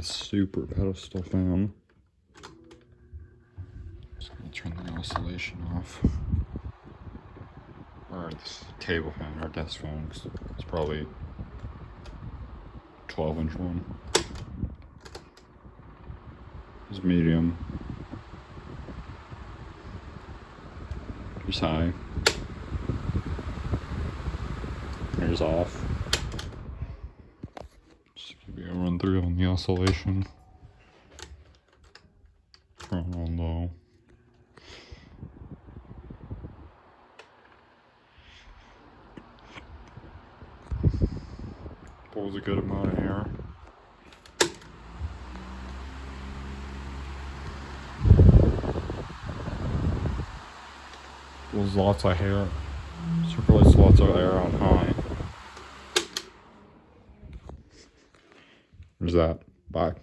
a super pedestal fan. Just gonna turn the oscillation off. Or this table fan or desk fan, 'cause it's probably 12-inch one. It's medium. Here's high. Here's off. Just give you a run through on the oscillation. Turn on low. Pulls a good amount of air. Pulls lots of hair. Circulates lots of air on high. There's that. Bye.